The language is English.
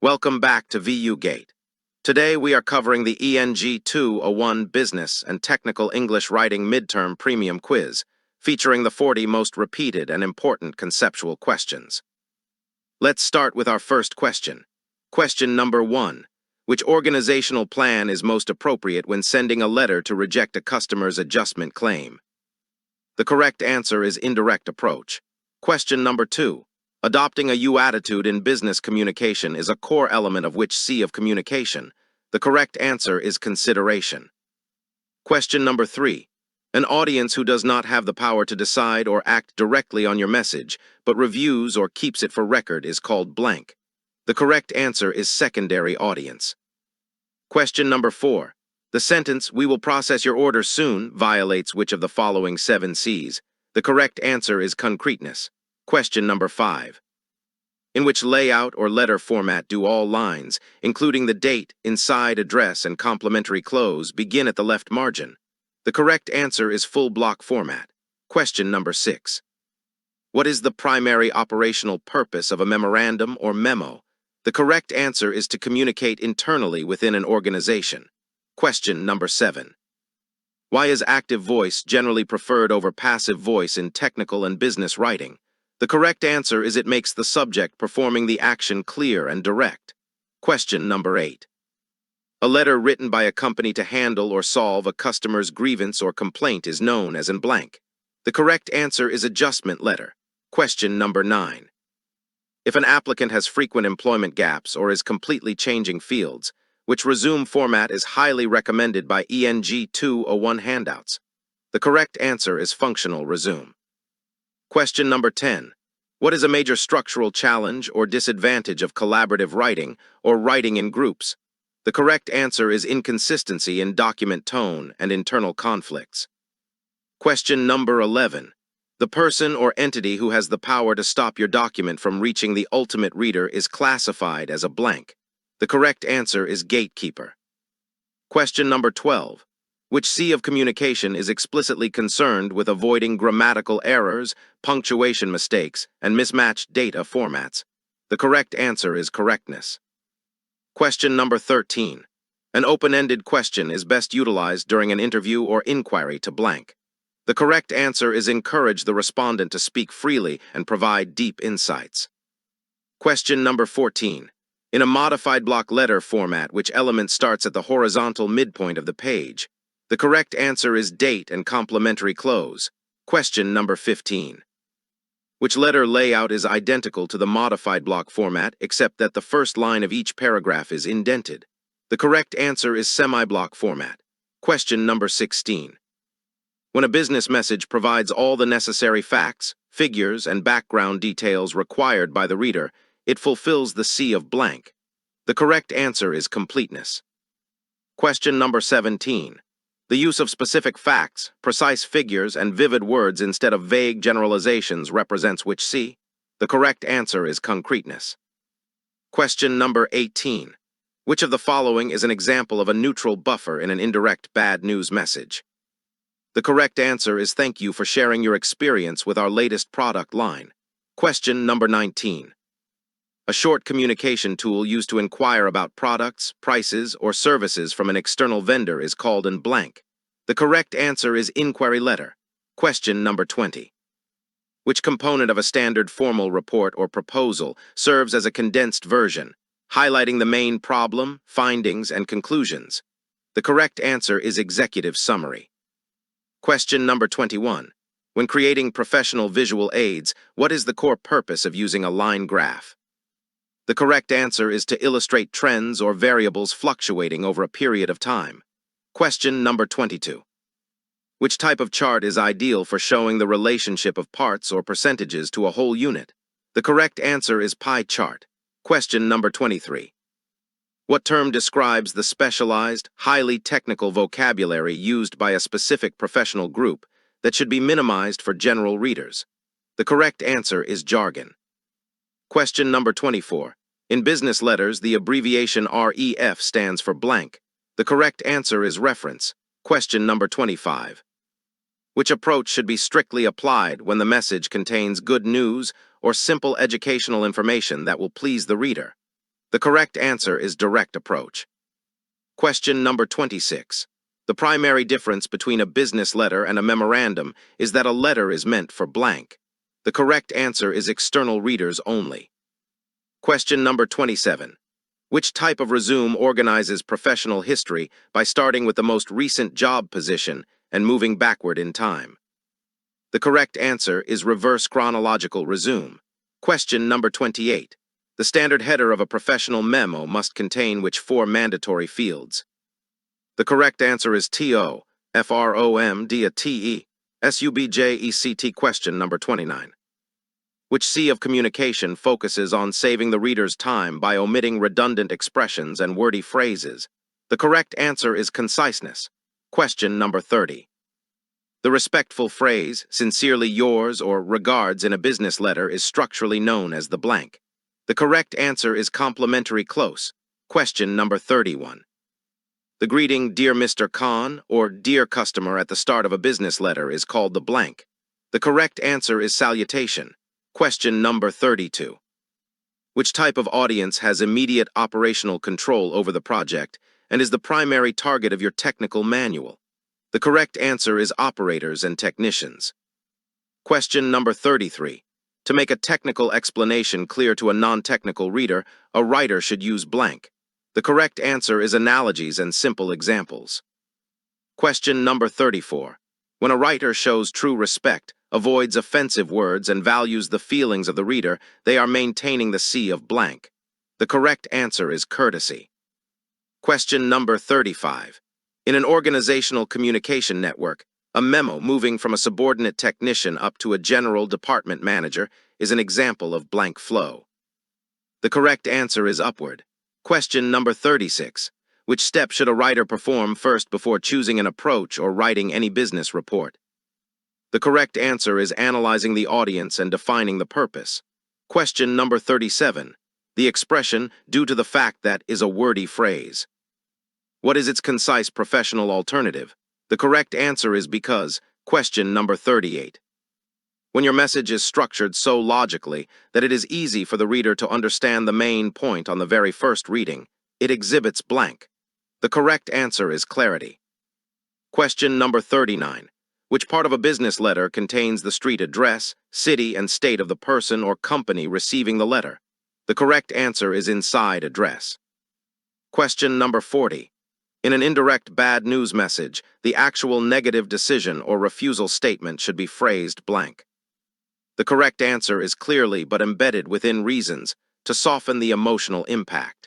Welcome back to VU Gate. Today we are covering the ENG201 Business and Technical English Writing Midterm Premium Quiz, featuring the 40 most repeated and important conceptual questions. Let's start with our first question. Question number 1. Which organizational plan is most appropriate when sending a letter to reject a customer's adjustment claim? The correct answer is indirect approach. Question number 2. Adopting a you attitude in business communication is a core element of which C of communication? The correct answer is consideration. Question number 3. An audience who does not have the power to decide or act directly on your message, but reviews or keeps it for record is called blank. The correct answer is secondary audience. Question number 4. The sentence, "We will process your order soon," violates which of the following 7 C's? The correct answer is concreteness. Question number 5. In which layout or letter format do all lines, including the date, inside address, and complimentary close, begin at the left margin? The correct answer is full block format. Question number 6. What is the primary operational purpose of a memorandum or memo? The correct answer is to communicate internally within an organization. Question number 7. Why is active voice generally preferred over passive voice in technical and business writing? The correct answer is it makes the subject performing the action clear and direct. Question number 8. A letter written by a company to handle or solve a customer's grievance or complaint is known as in blank. The correct answer is adjustment letter. Question number 9. If an applicant has frequent employment gaps or is completely changing fields, which resume format is highly recommended by ENG201 Handouts? The correct answer is functional resume. Question number 10. What is a major structural challenge or disadvantage of collaborative writing or writing in groups? The correct answer is inconsistency in document tone and internal conflicts. Question number 11. The person or entity who has the power to stop your document from reaching the ultimate reader is classified as a blank. The correct answer is gatekeeper. Question number 12. Which C of communication is explicitly concerned with avoiding grammatical errors, punctuation mistakes, and mismatched data formats? The correct answer is correctness. Question number 13. An open-ended question is best utilized during an interview or inquiry to blank. The correct answer is encourage the respondent to speak freely and provide deep insights. Question number 14. In a modified block letter format, which element starts at the horizontal midpoint of the page? The correct answer is date and complimentary close. Question number 15. Which letter layout is identical to the modified block format except that the first line of each paragraph is indented? The correct answer is semi-block format. Question number 16. When a business message provides all the necessary facts, figures, and background details required by the reader, it fulfills the C of blank. The correct answer is completeness. Question number 17. The use of specific facts, precise figures, and vivid words instead of vague generalizations represents which C? The correct answer is concreteness. Question number 18. Which of the following is an example of a neutral buffer in an indirect bad news message? The correct answer is thank you for sharing your experience with our latest product line. Question number 19. A short communication tool used to inquire about products, prices, or services from an external vendor is called in blank. The correct answer is inquiry letter. Question number 20. Which component of a standard formal report or proposal serves as a condensed version, highlighting the main problem, findings, and conclusions? The correct answer is executive summary. Question number 21. When creating professional visual aids, what is the core purpose of using a line graph? The correct answer is to illustrate trends or variables fluctuating over a period of time. Question number 22. Which type of chart is ideal for showing the relationship of parts or percentages to a whole unit? The correct answer is pie chart. Question number 23. What term describes the specialized, highly technical vocabulary used by a specific professional group that should be minimized for general readers? The correct answer is jargon. Question number 24. In business letters, the abbreviation REF stands for blank. The correct answer is reference. Question number 25. Which approach should be strictly applied when the message contains good news or simple educational information that will please the reader? The correct answer is direct approach. Question number 26. The primary difference between a business letter and a memorandum is that a letter is meant for blank. The correct answer is external readers only. Question number 27. Which type of resume organizes professional history by starting with the most recent job position and moving backward in time? The correct answer is reverse chronological resume. Question number 28. The standard header of a professional memo must contain which four mandatory fields? The correct answer is TO, FROM, DA, SUBJECT. Question number 29. Which C of communication focuses on saving the reader's time by omitting redundant expressions and wordy phrases? The correct answer is conciseness. Question number 30. The respectful phrase, sincerely yours or regards in a business letter is structurally known as the blank. The correct answer is complimentary close. Question number 31. The greeting, Dear Mr. Khan, or Dear Customer at the start of a business letter is called the blank. The correct answer is salutation. Question number 32. Which type of audience has immediate operational control over the project and is the primary target of your technical manual? The correct answer is operators and technicians. Question number 33. To make a technical explanation clear to a non-technical reader, a writer should use blank. The correct answer is analogies and simple examples. Question number 34. When a writer shows true respect, avoids offensive words, and values the feelings of the reader, they are maintaining the C of blank. The correct answer is courtesy. Question number 35. In an organizational communication network, a memo moving from a subordinate technician up to a general department manager is an example of blank flow. The correct answer is upward. Question number 36. Which step should a writer perform first before choosing an approach or writing any business report? The correct answer is analyzing the audience and defining the purpose. Question number 37. The expression, due to the fact that, is a wordy phrase. What is its concise professional alternative? The correct answer is because. Question number 38. When your message is structured so logically that it is easy for the reader to understand the main point on the very first reading, it exhibits blank. The correct answer is clarity. Question number 39. Which part of a business letter contains the street address, city, and state of the person or company receiving the letter? The correct answer is inside address. Question number 40. In an indirect bad news message, the actual negative decision or refusal statement should be phrased blank. The correct answer is clearly but embedded within reasons to soften the emotional impact.